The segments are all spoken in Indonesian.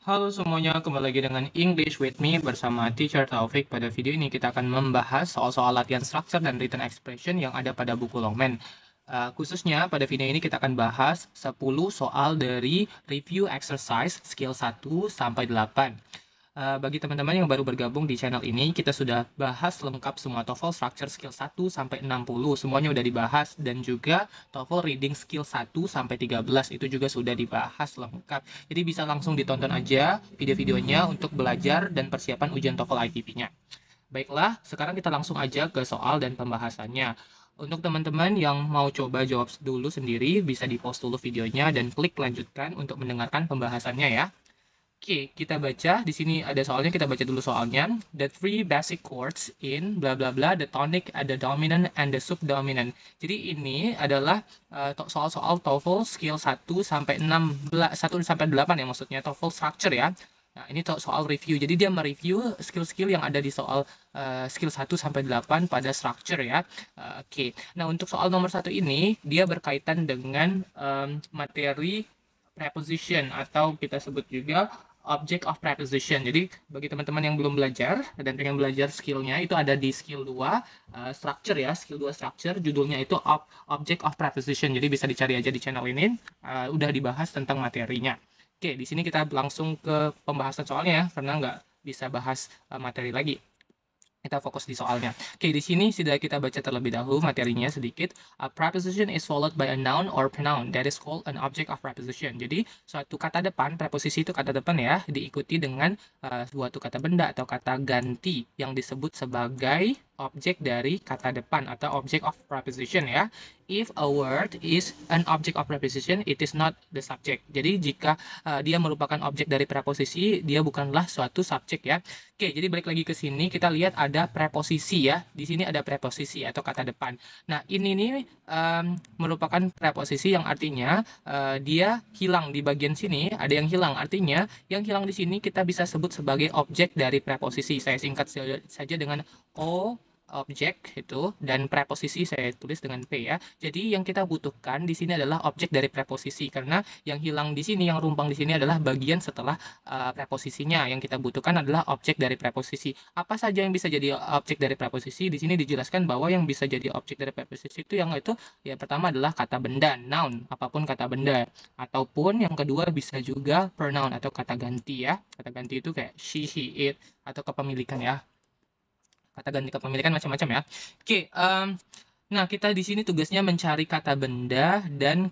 Halo semuanya, kembali lagi dengan English with me bersama Teacher Taufik. Pada video ini kita akan membahas soal-soal latihan structure dan written expression yang ada pada buku Longman. Khususnya pada video ini kita akan bahas 10 soal dari review exercise skill 1 sampai 8. Bagi teman-teman yang baru bergabung di channel ini, kita sudah bahas lengkap semua TOEFL Structure Skill 1 sampai 60. Semuanya udah dibahas, dan juga TOEFL Reading Skill 1 sampai 13 itu juga sudah dibahas lengkap. Jadi bisa langsung ditonton aja video-videonya untuk belajar dan persiapan ujian TOEFL ITP-nya. Baiklah, sekarang kita langsung aja ke soal dan pembahasannya. Untuk teman-teman yang mau coba jawab dulu sendiri, bisa di-pause dulu videonya dan klik lanjutkan untuk mendengarkan pembahasannya ya. Oke, kita baca. Di sini ada soalnya, kita baca dulu soalnya. The three basic chords in bla bla bla, the tonic, the dominant, and the subdominant. Jadi ini adalah soal-soal TOEFL skill 1 sampai 16, 1 sampai 8 ya maksudnya, TOEFL structure ya. Nah, ini soal review. Jadi dia mereview skill-skill yang ada di soal skill 1 sampai 8 pada structure ya. Oke. Nah, untuk soal nomor 1 ini dia berkaitan dengan materi preposition, atau kita sebut juga object of preposition. Jadi bagi teman-teman yang belum belajar dan pengen belajar skillnya, itu ada di skill 2 structure ya, skill 2 structure, judulnya itu object of preposition. Jadi bisa dicari aja di channel ini, udah dibahas tentang materinya. Oke, di sini kita langsung ke pembahasan soalnya ya, karena nggak bisa bahas materi lagi. Kita fokus di soalnya. Oke, di sini sudah kita baca terlebih dahulu materinya sedikit. A preposition is followed by a noun or pronoun that is called an object of preposition. Jadi, suatu kata depan, preposisi itu kata depan ya, diikuti dengan suatu kata benda atau kata ganti yang disebut sebagai objek dari kata depan atau object of preposition ya. If a word is an object of preposition, it is not the subject. Jadi jika dia merupakan objek dari preposisi, dia bukanlah suatu subjek ya. Oke, jadi balik lagi ke sini, kita lihat ada preposisi ya. Di sini ada preposisi atau kata depan. Nah, ini nih merupakan preposisi yang artinya dia hilang di bagian sini, ada yang hilang. Artinya, yang hilang di sini kita bisa sebut sebagai objek dari preposisi. Saya singkat saja dengan O, objek itu, dan preposisi saya tulis dengan P ya. Jadi yang kita butuhkan di sini adalah objek dari preposisi, karena yang hilang di sini, yang rumpang di sini adalah bagian setelah preposisinya. Yang kita butuhkan adalah objek dari preposisi. Apa saja yang bisa jadi objek dari preposisi? Di sini dijelaskan bahwa yang bisa jadi objek dari preposisi itu yang itu ya, pertama adalah kata benda, noun, apapun kata benda, ataupun yang kedua bisa juga pronoun atau kata ganti ya. Kata ganti itu kayak she, he, it, atau kepemilikan ya. Kata ganti kepemilikan macam-macam ya. Oke, nah kita di sini tugasnya mencari kata benda dan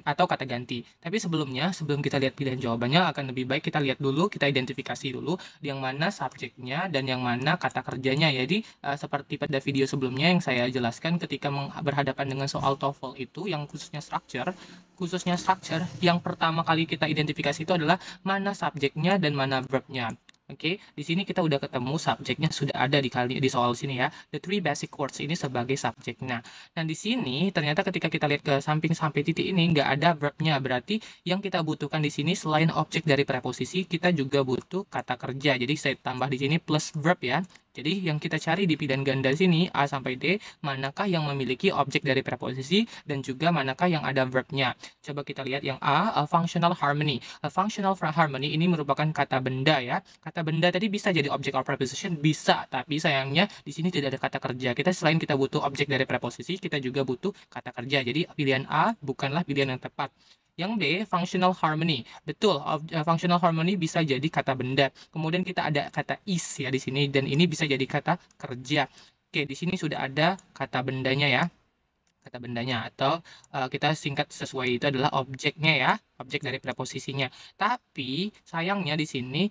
atau kata ganti. Tapi sebelumnya, sebelum kita lihat pilihan jawabannya, akan lebih baik kita lihat dulu, kita identifikasi dulu yang mana subjeknya dan yang mana kata kerjanya. Jadi seperti pada video sebelumnya yang saya jelaskan, ketika berhadapan dengan soal TOEFL itu yang khususnya structure, yang pertama kali kita identifikasi itu adalah mana subjeknya dan mana verbnya. Oke, di sini kita udah ketemu subjeknya, sudah ada di soal sini ya. The three basic words ini sebagai subjeknya. Nah, di sini ternyata ketika kita lihat ke samping sampai titik ini nggak ada verbnya. Berarti yang kita butuhkan di sini selain objek dari preposisi, kita juga butuh kata kerja. Jadi saya tambah di sini plus verb ya. Jadi yang kita cari di pilihan ganda sini A sampai D, manakah yang memiliki objek dari preposisi dan juga manakah yang ada verbnya. Coba kita lihat yang A functional harmony. Functional harmony ini merupakan kata benda ya. Kata benda tadi bisa jadi object of preposition, bisa, tapi sayangnya di sini tidak ada kata kerja. Selain kita butuh objek dari preposisi, kita juga butuh kata kerja. Jadi pilihan A bukanlah pilihan yang tepat. Yang B, functional harmony. Betul, functional harmony bisa jadi kata benda. Kemudian kita ada kata is ya di sini, dan ini bisa jadi kata kerja. Oke, di sini sudah ada kata bendanya ya. Kata bendanya, atau kita singkat sesuai itu adalah objeknya ya, objek dari preposisinya. Tapi sayangnya di sini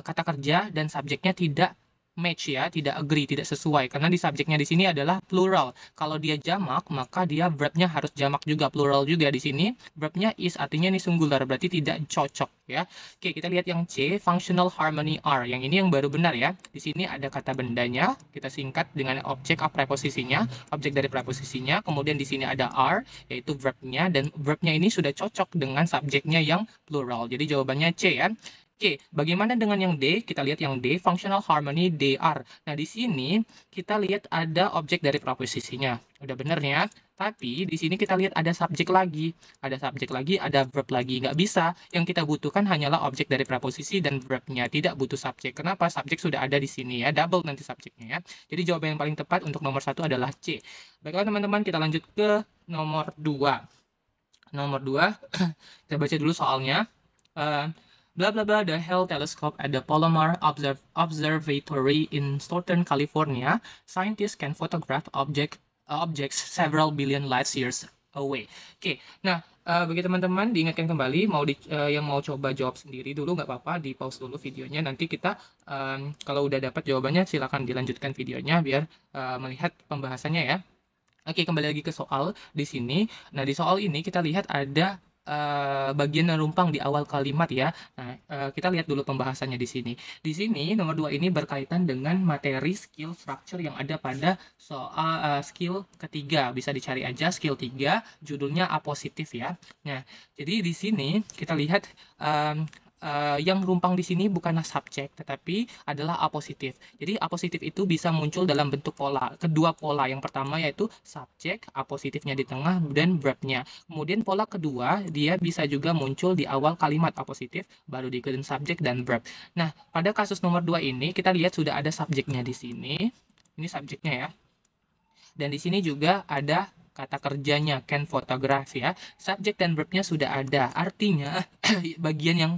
kata kerja dan subjeknya tidak match ya, tidak agree, tidak sesuai, karena di subjeknya di sini adalah plural. Kalau dia jamak, maka dia verbnya harus jamak juga, plural juga. Di sini verbnya is, artinya ini singular, berarti tidak cocok ya. Oke, kita lihat yang C, functional harmony are. Yang ini yang baru benar ya. Di sini ada kata bendanya, kita singkat dengan objek of preposisinya, objek dari preposisinya. Kemudian di sini ada are, yaitu verbnya, dan verbnya ini sudah cocok dengan subjeknya yang plural. Jadi jawabannya C ya. Oke, bagaimana dengan yang D? Kita lihat yang D, functional harmony they are. Nah, di sini kita lihat ada objek dari preposisinya. Udah bener ya? Tapi di sini kita lihat ada subjek lagi, ada verb lagi. Nggak bisa. Yang kita butuhkan hanyalah objek dari preposisi dan verbnya, tidak butuh subjek. Kenapa? Subjek sudah ada di sini ya, double nanti subjeknya ya. Jadi jawaban yang paling tepat untuk nomor 1 adalah C. Baiklah teman-teman, kita lanjut ke nomor 2. Nomor 2, kita baca dulu soalnya. Blah blah blah, the Hale telescope at the Palomar Observatory in Southern California, scientists can photograph objects several billion light years away. Oke, nah bagi teman-teman diingatkan kembali, yang mau coba jawab sendiri dulu nggak apa-apa, di pause dulu videonya. Nanti kita kalau udah dapat jawabannya silakan dilanjutkan videonya biar melihat pembahasannya ya. Oke, kembali lagi ke soal di sini. Nah, di soal ini kita lihat ada bagian numpang di awal kalimat ya. Nah, kita lihat dulu pembahasannya di sini. Di sini nomor 2 ini berkaitan dengan materi skill structure yang ada pada soal skill ketiga. Bisa dicari aja skill 3, judulnya apositif ya. Nah, jadi di sini kita lihat yang rumpang di sini bukanlah subjek, tetapi adalah apositif. Jadi apositif itu bisa muncul dalam bentuk pola, kedua pola. Yang pertama yaitu subjek, apositifnya di tengah, dan verbnya. Kemudian pola kedua, dia bisa juga muncul di awal kalimat apositif, baru diikutin subjek dan verb. Nah, pada kasus nomor 2 ini, kita lihat sudah ada subjeknya di sini. Ini subjeknya ya. Dan di sini juga ada kata kerjanya, can photograph ya. Subjek dan verbnya sudah ada. Artinya bagian yang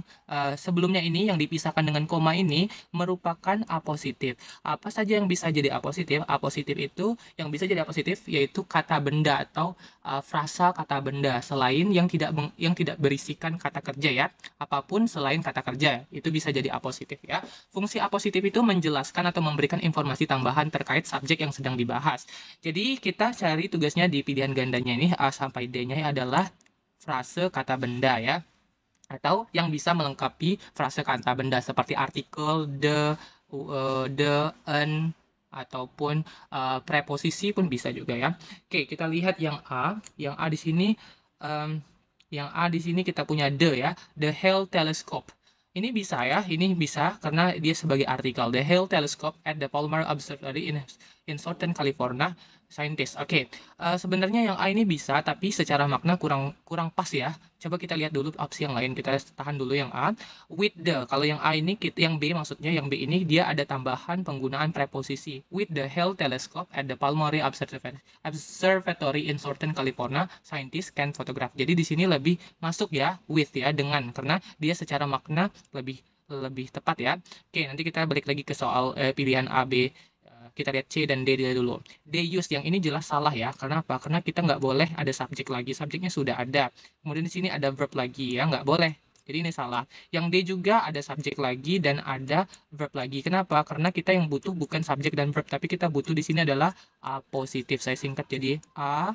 sebelumnya ini yang dipisahkan dengan koma ini merupakan apositif. Apa saja yang bisa jadi apositif? Apositif itu yang bisa jadi apositif yaitu kata benda atau frasa kata benda selain yang tidak berisikan kata kerja ya. Apapun selain kata kerja itu bisa jadi apositif ya. Fungsi apositif itu menjelaskan atau memberikan informasi tambahan terkait subjek yang sedang dibahas. Jadi kita cari tugasnya di pilihan gandanya ini A sampai D-nya adalah frase kata benda ya. Atau yang bisa melengkapi frase kata benda seperti artikel, an, ataupun preposisi pun bisa juga ya. Oke, kita lihat yang A. Yang A di sini kita punya the ya, the Hale telescope. Ini bisa ya, ini bisa karena dia sebagai artikel. The Hale telescope at the Palomar Observatory in Southern California, scientist. Oke, sebenarnya yang A ini bisa, tapi secara makna kurang pas ya. Coba kita lihat dulu opsi yang lain. Kita tahan dulu yang A. With the, kalau yang A ini, yang B maksudnya, yang B ini dia ada tambahan penggunaan preposisi. With the Hale telescope at the Palomar Observatory in Southern California, scientists can photograph. Jadi di sini lebih masuk ya, with ya, dengan, karena dia secara makna lebih tepat ya. Oke, nanti kita balik lagi ke soal pilihan A, B. Kita lihat C dan D dulu. They use yang ini jelas salah ya. Karena apa? Karena kita nggak boleh ada subjek lagi. Subjeknya sudah ada. Kemudian di sini ada verb lagi ya. Nggak boleh. Jadi ini salah. Yang D juga ada subjek lagi dan ada verb lagi. Kenapa? Karena kita yang butuh bukan subjek dan verb. Tapi kita butuh di sini adalah apositif. Saya singkat jadi A,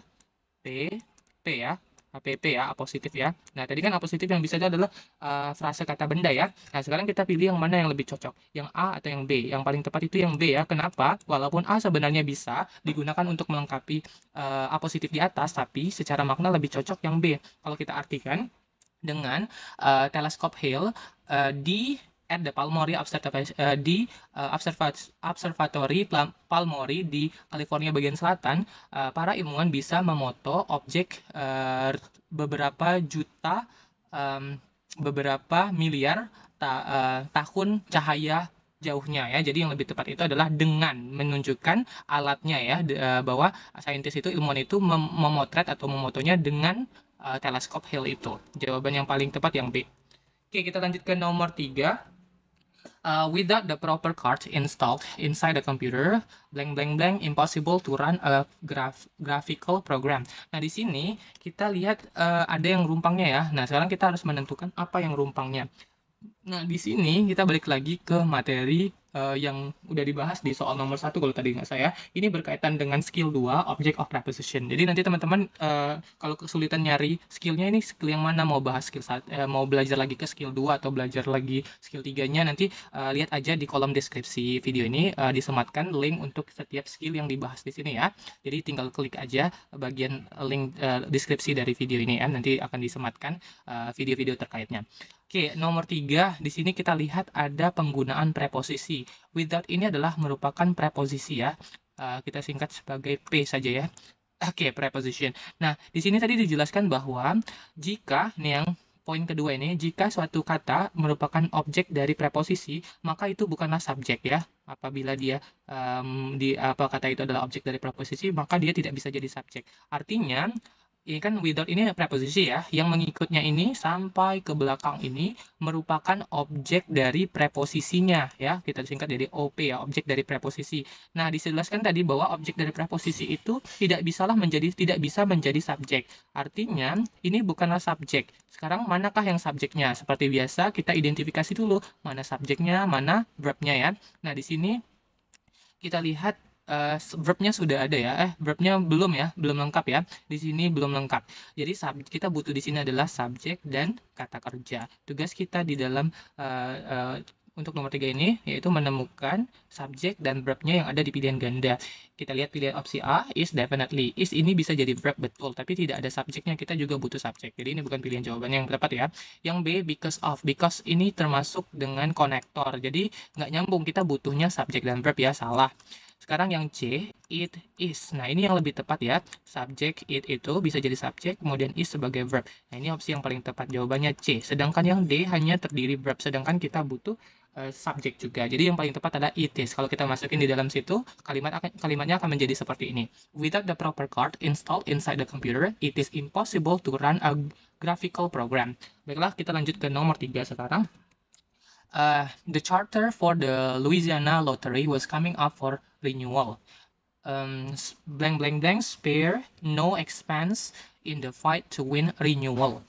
P, P ya. APP ya, apositif ya. Nah, tadi kan apositif yang bisa adalah frase kata benda ya. Nah, sekarang kita pilih yang mana yang lebih cocok, yang A atau yang B. Yang paling tepat itu yang B ya. Kenapa? Walaupun A sebenarnya bisa digunakan untuk melengkapi apositif di atas, tapi secara makna lebih cocok yang B. Kalau kita artikan dengan teleskop Hale di at the Palomar Observatory Palomar di California bagian selatan, para ilmuwan bisa memoto objek beberapa juta, beberapa miliar tahun cahaya jauhnya ya. Jadi yang lebih tepat itu adalah dengan menunjukkan alatnya ya, bahwa saintis itu, ilmuwan itu memotret atau memotonya dengan teleskop Hale itu. Jawaban yang paling tepat yang B. Oke, kita lanjut ke nomor 3. Without the proper cards installed inside the computer, impossible to run a graphical program. Nah, di sini kita lihat ada yang rumpangnya ya. Nah, sekarang kita harus menentukan apa yang rumpangnya. Nah, di sini kita balik lagi ke materi yang udah dibahas di soal nomor 1 kalau tadi nggak saya. Ini berkaitan dengan skill 2, object of preposition. Jadi nanti teman-teman kalau kesulitan nyari skillnya, ini skill yang mana, mau bahas skill mau belajar lagi ke skill 2 atau belajar lagi skill 3-nya, nanti lihat aja di kolom deskripsi video ini, disematkan link untuk setiap skill yang dibahas di sini ya. Jadi tinggal klik aja bagian link deskripsi dari video ini ya, nanti akan disematkan video-video terkaitnya. Oke, nomor 3, di sini kita lihat ada penggunaan preposisi. Without ini adalah merupakan preposisi ya. Kita singkat sebagai P saja ya. Oke, preposition. Nah, di sini tadi dijelaskan bahwa jika nih yang poin kedua ini, jika suatu kata merupakan objek dari preposisi, maka itu bukanlah subjek ya. Apabila dia di apa kata itu adalah objek dari preposisi, maka dia tidak bisa jadi subjek. Artinya, ini kan without ini preposisi ya, yang mengikutnya ini sampai ke belakang ini merupakan objek dari preposisinya ya. Kita singkat jadi OP ya, objek dari preposisi. Nah, dijelaskan tadi bahwa objek dari preposisi itu tidak bisa menjadi subjek. Artinya, ini bukanlah subjek. Sekarang manakah yang subjeknya? Seperti biasa, kita identifikasi dulu mana subjeknya, mana verbnya ya. Nah, di sini kita lihat verbnya sudah ada ya. Verbnya belum ya, belum lengkap ya. Di sini belum lengkap. Jadi kita butuh di sini adalah subjek dan kata kerja. Tugas kita di dalam untuk nomor 3 ini yaitu menemukan subjek dan verbnya yang ada di pilihan ganda. Kita lihat pilihan opsi A, is definitely. Is ini bisa jadi verb betul, tapi tidak ada subjeknya, kita juga butuh subjek. Jadi ini bukan pilihan jawabannya yang tepat ya. Yang B, because of. Because ini termasuk dengan konektor. Jadi nggak nyambung, kita butuhnya subjek dan verb ya, salah. Sekarang yang C, it is. Nah, ini yang lebih tepat ya. Subjek it itu bisa jadi subjek, kemudian is sebagai verb. Nah, ini opsi yang paling tepat. Jawabannya C. Sedangkan yang D hanya terdiri verb, sedangkan kita butuh subjek juga. Jadi yang paling tepat adalah it is. Kalau kita masukin di dalam situ, kalimatnya akan menjadi seperti ini. Without the proper card installed inside the computer, it is impossible to run a graphical program. Baiklah, kita lanjut ke nomor 3 sekarang. The charter for the Louisiana Lottery was coming up for renewal. Blank blank blank spare no expense in the fight to win renewal.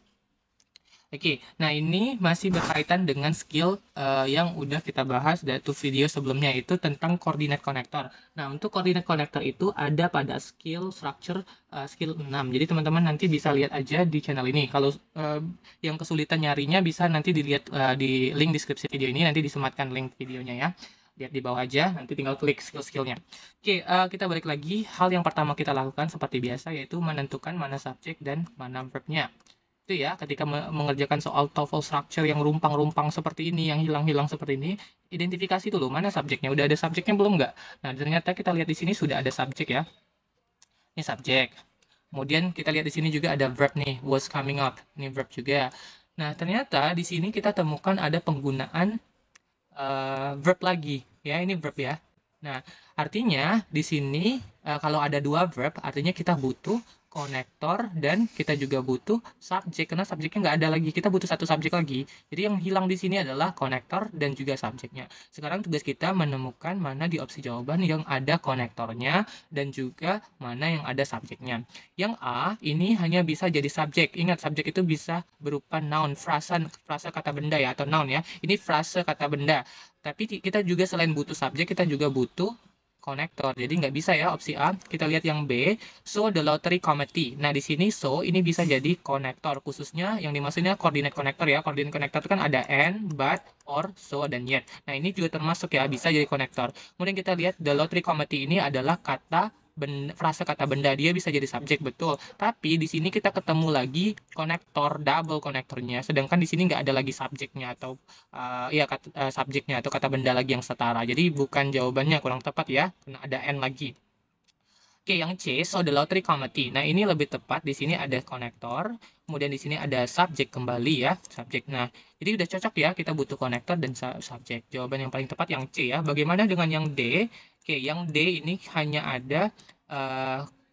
Oke, nah ini masih berkaitan dengan skill yang udah kita bahas dari video sebelumnya, itu tentang coordinate connector. Nah, untuk coordinate connector itu ada pada skill structure skill 6. Jadi teman-teman nanti bisa lihat aja di channel ini. Kalau yang kesulitan nyarinya bisa nanti dilihat di link deskripsi video ini, nanti disematkan link videonya ya. Lihat di bawah aja, nanti tinggal klik skill-skillnya. Oke, kita balik lagi. Hal yang pertama kita lakukan seperti biasa yaitu menentukan mana subjek dan mana verbnya. Itu ya, ketika mengerjakan soal TOEFL structure yang rumpang-rumpang seperti ini, yang hilang-hilang seperti ini, identifikasi dulu mana subjeknya. Udah ada subjeknya belum nggak? Nah, ternyata kita lihat di sini sudah ada subjek ya. Ini subjek. Kemudian kita lihat di sini juga ada verb nih, was coming up. Ini verb juga. Nah, ternyata di sini kita temukan ada penggunaan verb lagi. Ya, ini verb ya. Nah, artinya di sini kalau ada dua verb, artinya kita butuh konektor dan kita juga butuh subjek, karena subjeknya nggak ada lagi, kita butuh satu subjek lagi. Jadi yang hilang di sini adalah konektor dan juga subjeknya. Sekarang tugas kita menemukan mana di opsi jawaban yang ada konektornya dan juga mana yang ada subjeknya. Yang A ini hanya bisa jadi subjek. Ingat, subjek itu bisa berupa noun, frasa kata benda ya, atau noun ya. Ini frasa kata benda. Tapi kita juga selain butuh subjek, kita juga butuh konektor. Jadi nggak bisa ya opsi A. Kita lihat yang B, so the lottery committee. Nah, di sini so ini bisa jadi konektor, khususnya yang dimaksudnya coordinate connector ya. Coordinate connector itu kan ada and, but, or, so, dan yet. Nah, ini juga termasuk ya, bisa jadi konektor. Kemudian kita lihat the lottery committee ini adalah kata frasa kata benda, dia bisa jadi subjek betul. Tapi di sini kita ketemu lagi konektor, double konektornya. Sedangkan di sini nggak ada lagi subjeknya atau subjeknya atau kata benda lagi yang setara. Jadi bukan jawabannya, kurang tepat ya. Karena ada n lagi. Oke, yang C, so the lottery committee. Nah, ini lebih tepat. Di sini ada konektor, kemudian di sini ada subjek kembali ya, subjek. Nah, jadi udah cocok ya, kita butuh konektor dan subjek. Jawaban yang paling tepat yang C ya. Bagaimana dengan yang D? Oke, yang D ini hanya ada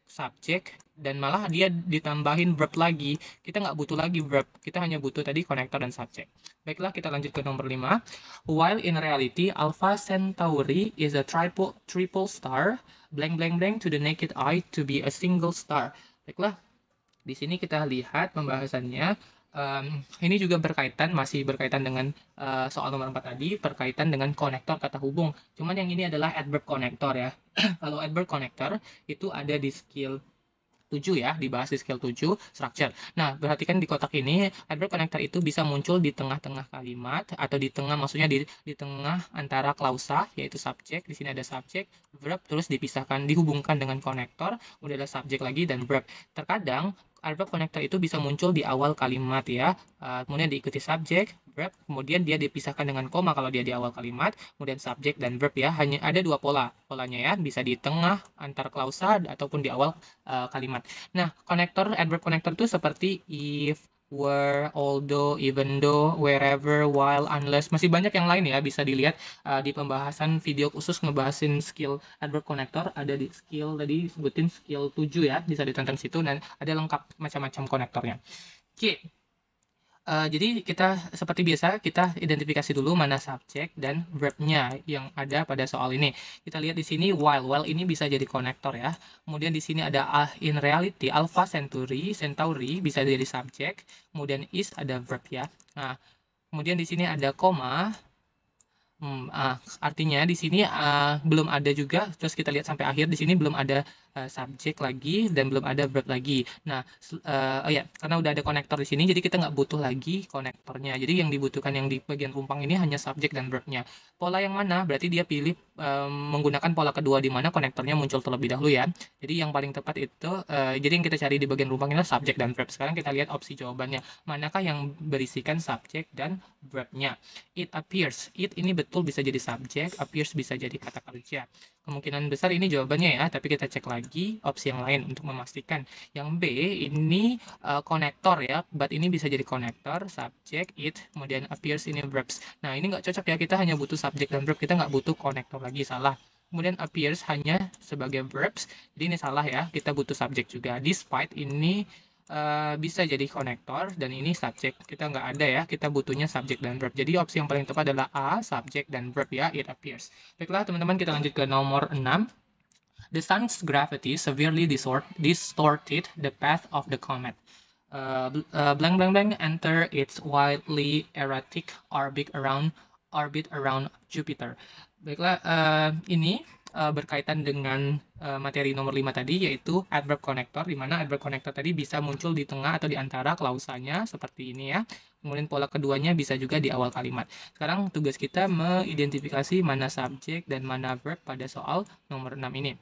subjek dan malah dia ditambahin verb lagi. Kita nggak butuh lagi verb, kita hanya butuh tadi konektor dan subjek. Baiklah, kita lanjut ke nomor 5. While in reality, Alpha Centauri is a triple star, blank blank blank to the naked eye to be a single star. Baiklah, di sini kita lihat pembahasannya. Ini juga masih berkaitan dengan soal nomor 4 tadi, berkaitan dengan konektor kata hubung. Cuman yang ini adalah adverb konektor ya. Kalau adverb konektor itu ada di skill 7 ya, dibahas di skill 7 structure. Nah, perhatikan di kotak ini, adverb connector itu bisa muncul di tengah-tengah kalimat atau di tengah, maksudnya di tengah antara klausa yaitu subjek. Di sini ada subjek, verb, terus dipisahkan, dihubungkan dengan konektor, udah ada subjek lagi dan verb. Terkadang adverb connector itu bisa muncul di awal kalimat ya. Kemudian diikuti subjek, verb, kemudian dia dipisahkan dengan koma kalau dia di awal kalimat, kemudian subjek dan verb ya. Hanya ada dua polanya ya, bisa di tengah antar klausa ataupun di awal kalimat. Nah, adverb connector itu seperti if, were, although, even though, wherever, while, unless, masih banyak yang lain ya, bisa dilihat di pembahasan video khusus ngebahasin skill adverb connector, ada di skill tadi sebutin skill 7 ya, bisa ditonton situ dan ada lengkap macam-macam konektornya. Oke. Jadi kita seperti biasa kita identifikasi dulu mana subjek dan verbnya yang ada pada soal ini. Kita lihat di sini while ini bisa jadi konektor ya. Kemudian di sini ada in reality, Alpha Centauri bisa jadi subjek. Kemudian is ada verb ya. Nah, kemudian di sini ada koma. Artinya di sini belum ada juga, terus kita lihat sampai akhir di sini belum ada subjek lagi dan belum ada verb lagi. Nah, karena udah ada konektor di sini, jadi kita nggak butuh lagi konektornya. Jadi yang dibutuhkan yang di bagian rumpang ini hanya subjek dan verbnya. Pola yang mana? Berarti dia pilih menggunakan pola kedua di mana konektornya muncul terlebih dahulu ya. Jadi yang paling tepat itu, jadi yang kita cari di bagian rumpang ini subjek dan verb. Sekarang kita lihat opsi jawabannya. Manakah yang berisikan subjek dan verbnya? It appears. It ini betul bisa jadi subjek, appears bisa jadi kata kerja. Kemungkinan besar ini jawabannya ya, tapi kita cek lagi opsi yang lain untuk memastikan. Yang B ini konektor ya, but ini bisa jadi konektor, subjek, it, kemudian appears ini verbs. Nah ini nggak cocok ya, kita hanya butuh subjek dan verb, kita nggak butuh konektor lagi, salah. Kemudian appears hanya sebagai verbs, jadi ini salah ya, kita butuh subjek juga. Despite ini bisa jadi konektor dan ini subjek, kita nggak ada ya, kita butuhnya subjek dan verb. Jadi opsi yang paling tepat adalah A, subjek dan verb ya, it appears. Baiklah teman-teman, kita lanjut ke nomor 6. The sun's gravity severely distorted the path of the comet. Blank blank blank enter its wildly erratic orbit around Jupiter. Baiklah, ini berkaitan dengan materi nomor 5 tadi, yaitu adverb connector, di mana adverb connector tadi bisa muncul di tengah atau di antara klausanya seperti ini ya. Kemudian pola keduanya bisa juga di awal kalimat. Sekarang tugas kita mengidentifikasi mana subjek dan mana verb pada soal nomor 6 ini.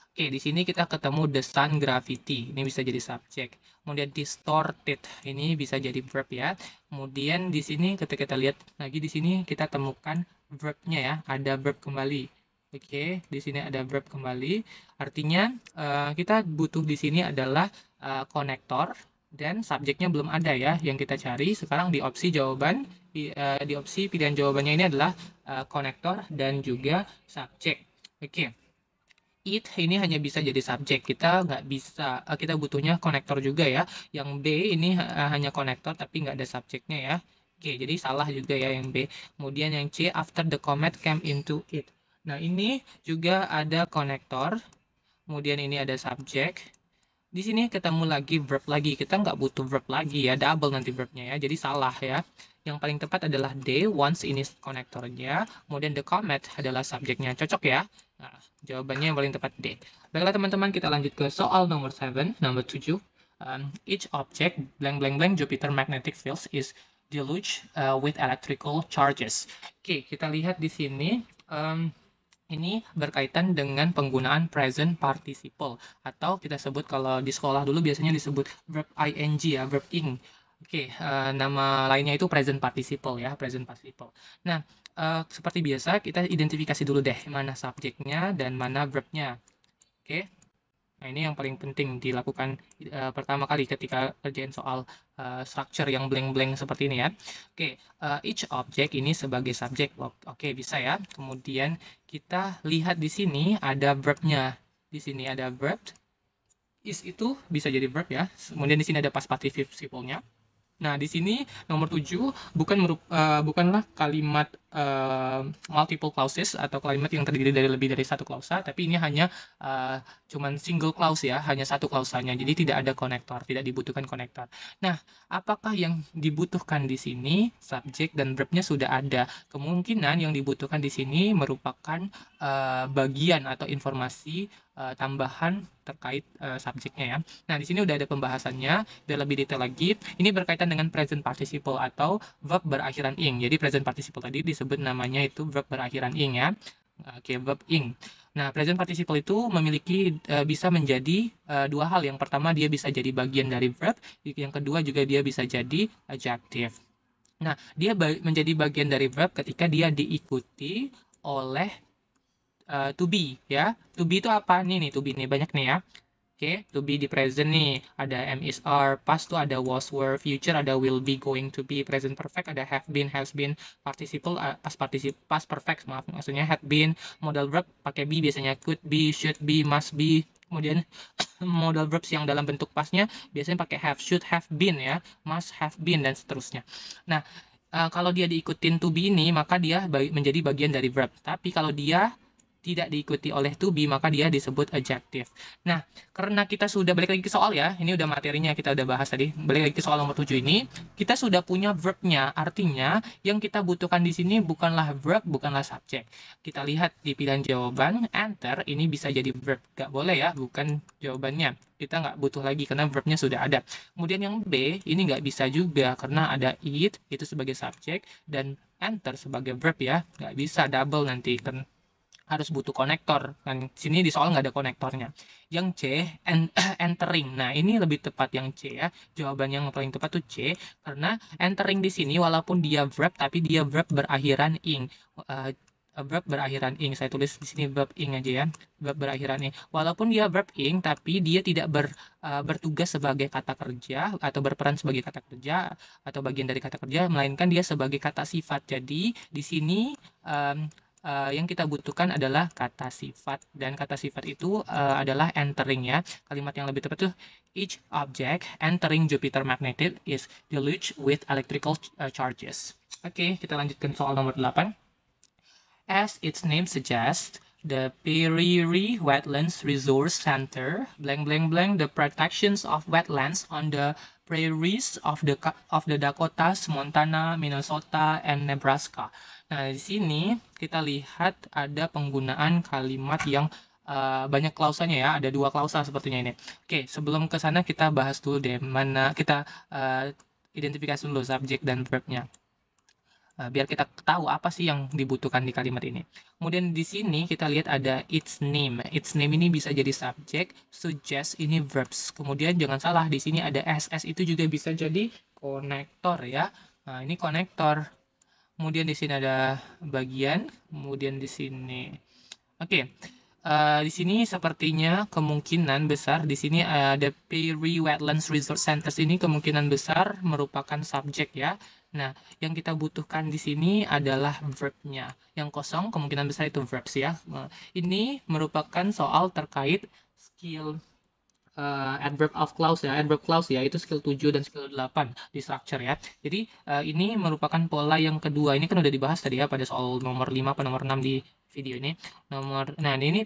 Oke, di sini kita ketemu the sun gravity, ini bisa jadi subjek. Kemudian distorted, ini bisa jadi verb ya. Kemudian di sini ketika kita lihat lagi di sini kita temukan verbnya ya, ada verb kembali. Oke, di sini ada verb kembali. Artinya kita butuh di sini adalah konektor dan subjeknya belum ada ya yang kita cari. Sekarang di opsi jawaban, di opsi pilihan jawabannya ini adalah konektor dan juga subjek. Oke. It ini hanya bisa jadi subjek, kita nggak bisa, kita butuhnya konektor juga ya. Yang B ini hanya konektor tapi nggak ada subjeknya ya. Oke, jadi salah juga ya yang B. Kemudian yang C, after the comet came into it. Nah ini juga ada konektor, kemudian ini ada subjek. Di sini ketemu lagi verb lagi, kita nggak butuh verb lagi ya, double nanti verbnya ya, jadi salah ya. Yang paling tepat adalah D, once ini konektornya, kemudian the comet adalah subjeknya, cocok ya. Nah, jawabannya yang paling tepat D. Baiklah teman-teman, kita lanjut ke soal nomor 7, nomor 7. Each object blank blank blank Jupiter magnetic field is deluged with electrical charges. Oke, kita lihat di sini. Ini berkaitan dengan penggunaan present participle atau kita sebut kalau di sekolah dulu biasanya disebut verb ing ya, verb ing. Oke, nama lainnya itu present participle ya, present participle. Nah, seperti biasa kita identifikasi dulu deh mana subjeknya dan mana verbnya. Oke. Nah, ini yang paling penting dilakukan pertama kali ketika kerjain soal structure yang blank-blank seperti ini ya. Oke, each object ini sebagai subjek. Oke, bisa ya. Kemudian kita lihat di sini ada verbnya. Di sini ada verb. Is itu bisa jadi verb ya. Kemudian di sini ada past participle-nya. Nah, di sini nomor 7 bukanlah kalimat multiple clauses atau kalimat yang terdiri dari lebih dari satu klausa, tapi ini hanya cuman single clause ya, hanya satu klausanya. Jadi tidak ada konektor, tidak dibutuhkan konektor. Nah, apakah yang dibutuhkan di sini subjek dan verbnya sudah ada? Kemungkinan yang dibutuhkan di sini merupakan bagian atau informasi tambahan terkait subjeknya ya. Nah, di sini udah ada pembahasannya, udah lebih detail lagi. Ini berkaitan dengan present participle atau verb berakhiran ing. Jadi present participle tadi disebut namanya itu verb berakhiran ing ya. Oke, verb ing. Nah, present participle itu memiliki bisa menjadi dua hal. Yang pertama, dia bisa jadi bagian dari verb. Yang kedua juga dia bisa jadi adjective. Nah, dia menjadi bagian dari verb ketika dia diikuti oleh to be, ya. To be itu apa? Nih, to be nih banyak nih ya. Oke, to be di present nih, ada am, is, are, past tuh ada was, were, future ada will be, going to be, present perfect ada have been, has been, participle, past perfect, maaf, maksudnya had been, modal verb pakai be biasanya could be, should be, must be, kemudian modal verbs yang dalam bentuk pastnya biasanya pakai have, should have been ya, must have been, dan seterusnya. Nah, kalau dia diikutin to be ini, maka dia menjadi bagian dari verb. Tapi kalau dia tidak diikuti oleh to be, maka dia disebut adjective. Nah, karena kita sudah balik lagi ke soal ya, ini udah materinya kita udah bahas tadi. Balik lagi ke soal nomor 7 ini, kita sudah punya verbnya. Artinya, yang kita butuhkan di sini bukanlah verb, bukanlah subjek. Kita lihat di pilihan jawaban, enter, ini bisa jadi verb. Gak boleh ya, bukan jawabannya. Kita nggak butuh lagi karena verbnya sudah ada. Kemudian yang B, ini nggak bisa juga karena ada it, itu sebagai subjek, dan enter sebagai verb ya. Nggak bisa double nanti, kan harus butuh konektor. Kan sini di soal nggak ada konektornya. Yang C, entering. Nah, ini lebih tepat yang C ya. Jawaban yang paling tepat tuh C, karena entering di sini walaupun dia verb, tapi dia verb berakhiran ing. Verb berakhiran ing. Saya tulis di sini verb ing aja ya. Verb berakhiran ing. Walaupun dia verb ing, tapi dia tidak bertugas sebagai kata kerja atau berperan sebagai kata kerja atau bagian dari kata kerja, melainkan dia sebagai kata sifat. Jadi di sini yang kita butuhkan adalah kata sifat, dan kata sifat itu adalah entering ya. Kalimat yang lebih tepat itu each object entering Jupiter magnetic is deluged with electrical charges. Oke, kita lanjutkan soal nomor 8. As its name suggests, the Prairie Wetlands Resource Center, blank blank blank, the protections of wetlands on the prairies of the Dakotas, Montana, Minnesota, and Nebraska. Nah, di sini kita lihat ada penggunaan kalimat yang banyak klausanya ya, ada 2 klausa sepertinya ini. Oke, sebelum ke sana kita bahas dulu deh, mana kita identifikasi dulu subjek dan verbnya. Biar kita tahu apa sih yang dibutuhkan di kalimat ini. Kemudian di sini kita lihat ada its name. Its name ini bisa jadi subjek, suggest ini verbs. Kemudian jangan salah, di sini ada ss, itu juga bisa jadi konektor ya. Nah, ini konektor. Kemudian di sini ada bagian, kemudian di sini. Oke. Di sini sepertinya kemungkinan besar di sini ada Prairie Wetlands Resource Centers ini kemungkinan besar merupakan subjek ya. Nah, yang kita butuhkan di sini adalah verbnya. Yang kosong kemungkinan besar itu verbs ya. Ini merupakan soal terkait skill adverb of clause ya. Adverb clause ya, itu skill 7 dan skill 8 di structure ya. Jadi ini merupakan pola yang kedua. Ini kan udah dibahas tadi ya pada soal nomor 5 atau nomor 6 di video ini. Nah, ini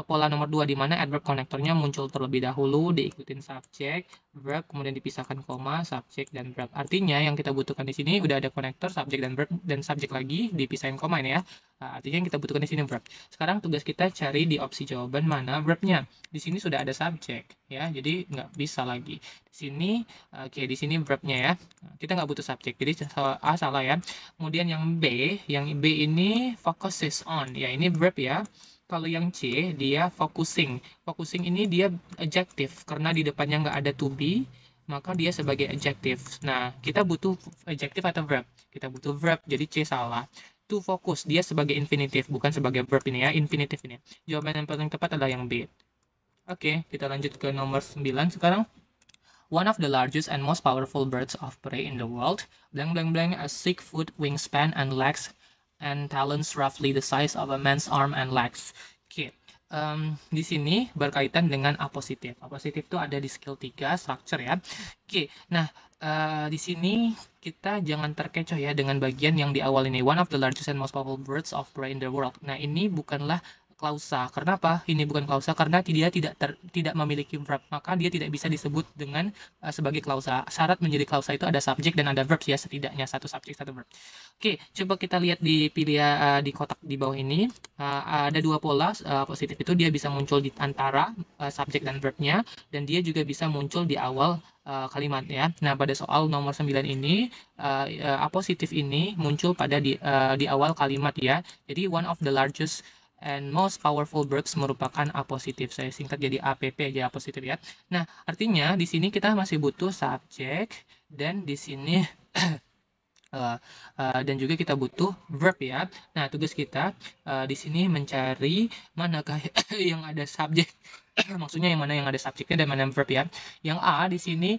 pola nomor 2 di mana adverb konektornya muncul terlebih dahulu, diikutin subjek, verb, kemudian dipisahkan koma, subjek, dan verb. Artinya yang kita butuhkan di sini udah ada konektor, subjek, dan verb, dan subjek lagi dipisahin koma ini ya. Artinya yang kita butuhkan di sini verb. Sekarang tugas kita cari di opsi jawaban mana verbnya. Di sini sudah ada subjek ya, jadi nggak bisa lagi. Di sini, oke, di sini verbnya ya. Kita nggak butuh subjek, jadi A salah ya. Kemudian yang B ini focuses on, ya ini verb ya. Kalau yang C, dia focusing. Focusing ini dia adjective, karena di depannya nggak ada to be, maka dia sebagai adjective. Nah, kita butuh adjective atau verb? Kita butuh verb, jadi C salah. To focus, dia sebagai infinitive, bukan sebagai verb ini ya, infinitive ini. Jawaban yang paling tepat adalah yang B. Oke, kita lanjut ke nomor 9 sekarang. One of the largest and most powerful birds of prey in the world, blank blank blank, a 6-foot wingspan and legs and talons roughly the size of a man's arm and legs. Oke, di sini berkaitan dengan apositif. Apositif itu ada di skill 3 structure ya. Oke, nah di sini kita jangan terkecoh ya dengan bagian yang di awal ini. One of the largest and most powerful birds of prey in the world. Nah, ini bukanlah klausa. Kenapa ini bukan klausa? Karena dia tidak memiliki verb, maka dia tidak bisa disebut dengan sebagai klausa. Syarat menjadi klausa itu ada subjek dan ada verb ya, setidaknya satu subjek satu verb. Oke, coba kita lihat di di kotak di bawah ini. Ada 2 pola positif itu, dia bisa muncul di antara subjek dan verbnya, dan dia juga bisa muncul di awal kalimat ya. Nah, pada soal nomor 9 ini apositif ini muncul pada di awal kalimat ya. Jadi one of the largest and most powerful verbs merupakan A positif. Saya singkat jadi APP aja, A positif ya. Nah, artinya di sini kita masih butuh subjek dan di sini dan juga kita butuh verb ya. Nah, tugas kita di sini mencari manakah yang ada subjek, maksudnya yang mana yang ada subjeknya dan mana yang verb ya. Yang A di sini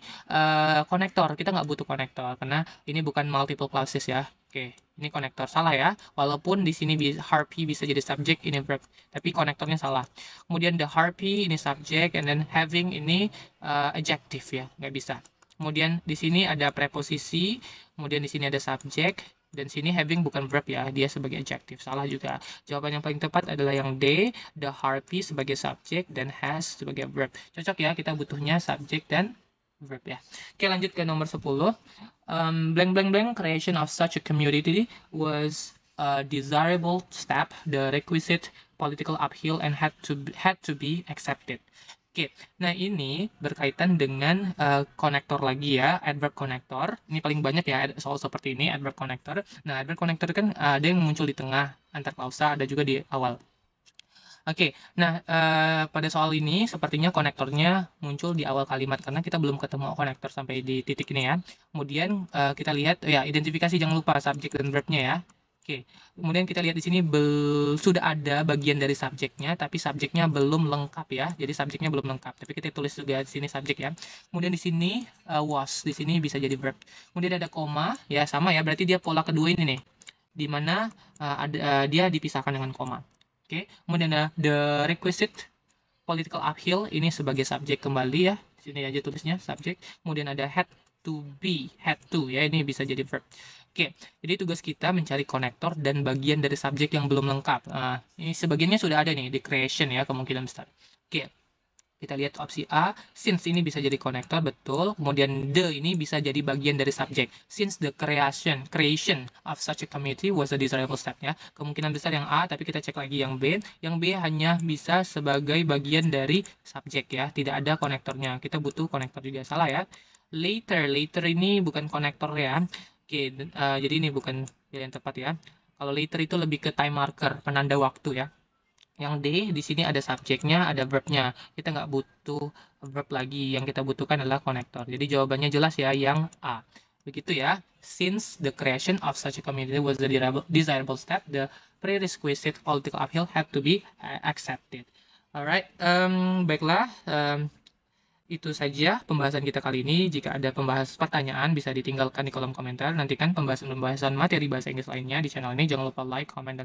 konektor, kita nggak butuh konektor karena ini bukan multiple clauses ya. Oke, ini konektor, salah ya. Walaupun di sini harpy bisa jadi subjek, ini verb, tapi konektornya salah. Kemudian the harpy ini subjek, and then having ini adjective ya, nggak bisa. Kemudian di sini ada preposisi, kemudian di sini ada subjek, dan sini having bukan verb ya, dia sebagai adjective. Salah juga. Jawaban yang paling tepat adalah yang D, the harpy sebagai subjek dan has sebagai verb. Cocok ya, kita butuhnya subjek dan verb ya. Oke, lanjut ke nomor 10. Blank blank blank, creation of such a community was a desirable step, the requisite political uphill and had to be accepted. Oke, nah ini berkaitan dengan konektor lagi ya, adverb konektor. Ini paling banyak ya soal seperti ini, adverb konektor. Nah, adverb konektor kan ada yang muncul di tengah antar klausa, ada juga di awal. Oke, nah pada soal ini sepertinya konektornya muncul di awal kalimat karena kita belum ketemu konektor sampai di titik ini ya. Kemudian kita lihat ya, identifikasi, jangan lupa subjek dan verbnya ya. Oke, kemudian kita lihat di sini sudah ada bagian dari subjeknya, tapi subjeknya belum lengkap ya. Jadi subjeknya belum lengkap, tapi kita tulis juga di sini subjek ya. Kemudian di sini was, di sini bisa jadi verb. Kemudian ada koma, ya sama ya. Berarti dia pola kedua ini nih, di mana dia dipisahkan dengan koma. Oke, kemudian ada the requisite political uphill, ini sebagai subjek kembali ya. Di sini aja tulisnya subjek. Kemudian ada had to be, had to ya, ini bisa jadi verb. Oke, jadi tugas kita mencari konektor dan bagian dari subjek yang belum lengkap. Ini sebagiannya sudah ada nih di creation ya, kemungkinan besar. Oke, kita lihat opsi A, since ini bisa jadi konektor, betul. Kemudian the ini bisa jadi bagian dari subjek. Since the creation of such a committee was a desirable step ya. Kemungkinan besar yang A, tapi kita cek lagi yang B. Yang B hanya bisa sebagai bagian dari subjek ya, tidak ada konektornya. Kita butuh konektor juga, salah ya. Later ini bukan konektor ya. Oke, jadi ini bukan yang tepat ya. Kalau later itu lebih ke time marker, penanda waktu ya. Yang D di sini ada subjeknya, ada verbnya. Kita nggak butuh verb lagi. Yang kita butuhkan adalah konektor. Jadi jawabannya jelas ya, yang A. Begitu ya. Since the creation of such a community was a desirable step, the prerequisite political uphill had to be accepted. Alright, baiklah. Itu saja pembahasan kita kali ini. Jika ada pertanyaan bisa ditinggalkan di kolom komentar. Nantikan pembahasan materi bahasa Inggris lainnya di channel ini. Jangan lupa like, comment, dan